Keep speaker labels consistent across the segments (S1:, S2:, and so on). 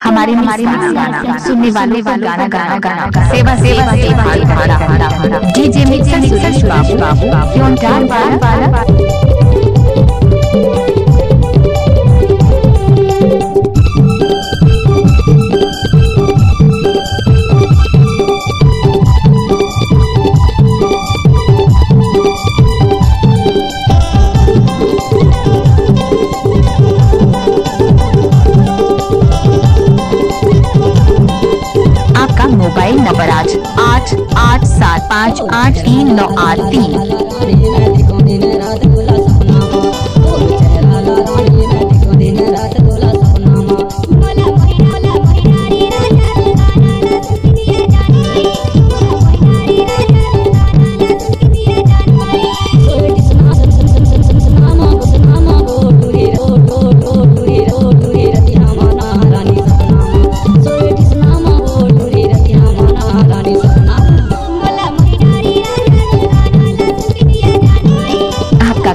S1: हमारे गाना सुनने वालों को गाना गाना गाना सेवा सेवा सेवा डीजे मिक्सर सुरेश बाबू क्यों डाल वाला मोबाइल नंबर 8875839883।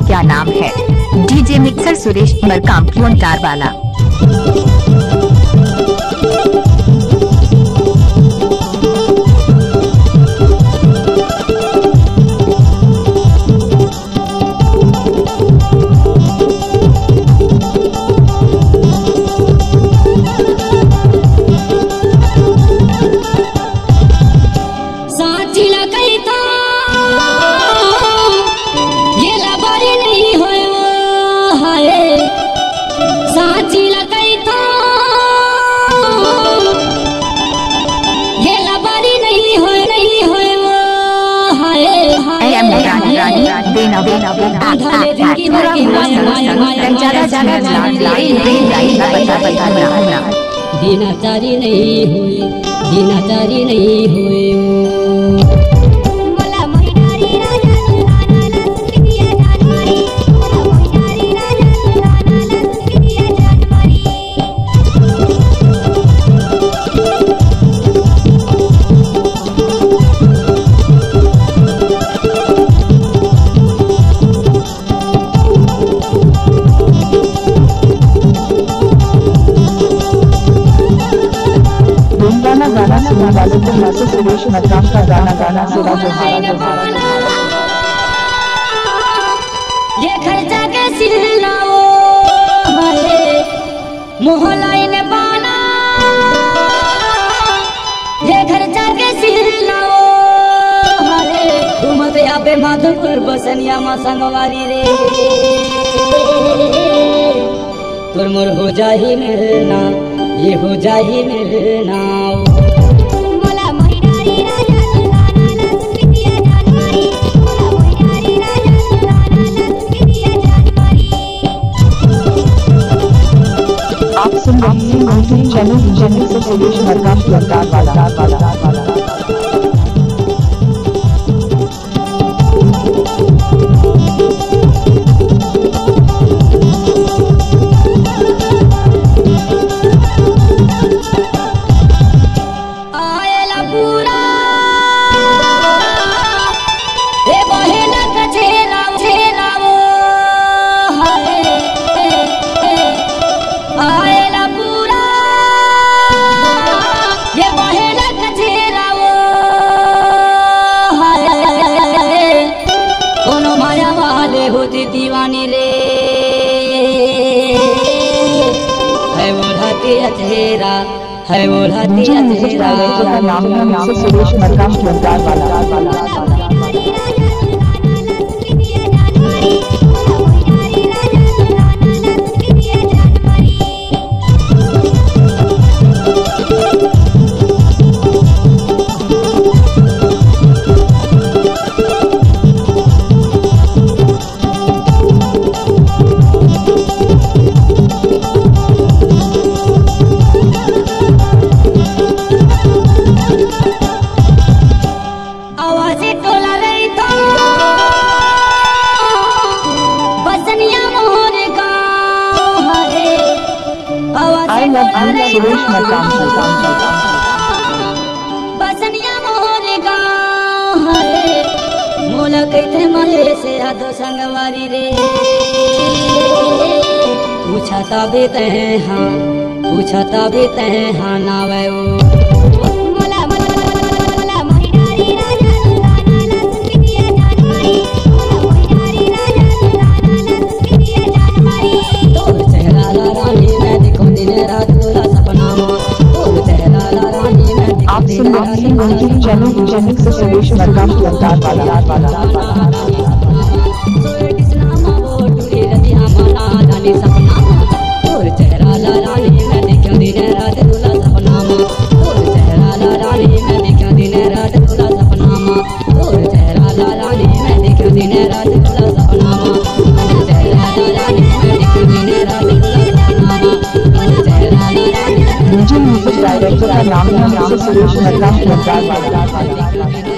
S1: क्या नाम है? डीजे मिक्सर सुरेश मरकाम क्यों डार वाला।
S2: दिनाचारी नहीं हुए, दिनाचारी नहीं हुए।
S3: गाना सुनने वालों को मास्टर सुरेश मरकाम का गाना गाना सेवा
S2: ये खर्चा के सिलाओ मोहल्ला ने बाना, ये खर्चा के सिलाओ तुम तो यहाँ पे माधोपुर बसनिया मा संगवारी रे तुर मोर हो जाही मिलना, ये हो जाही मिलना।
S3: आप सुन रहे हैं चैनल से सुरेश मरकाम क्यों डार वाला।
S2: दीवानी रे है वो ढाती अचेरा, है वो ढाती अचेरा।
S3: नाम है सुरेश मरकाम क्यों डार वाला। सुरेश मरकाम
S2: बसनिया मोरे गाँव मोला कहते मले से आदो संगवारी रे पूछा तबे ते हाँ पूछता भी ते हाँ ना वे ओ
S4: मोला मोला मोहिनारी राजा सुल्ताना संगीतिया जान मारी मोहिनारी राजा सुल्ताना संगीतिया जान मारी
S2: तोर चेहरा ला रानी मैं देखूं दिन रात तोरा सपना में तोर चेहरा ला रानी मैं देखूं
S3: आप
S2: दिन
S3: सुन
S2: रात
S3: रहे हैं चैनल जेनिक से सुरेश मरकाम प्रदान वाला
S2: सोए किसनामा वो टूरी रतिया माना जानी सपना तोर चेहरा ला रानी मैं देखूं दिन रात तोरा सपना में तोर चेहरा ला रानी मैं देखूं दिन रात तोरा सपना में तोर चेहरा ला रानी मैं देखूं दिन रात तोरा सपना में तोर चेहरा ला रानी मैं देखूं दिन रात तोरा सपना में तोर चेहरा ला रानी
S3: म्यूजिक डायरेक्टर का नाम है सुरेश मरकाम प्रदान वाला।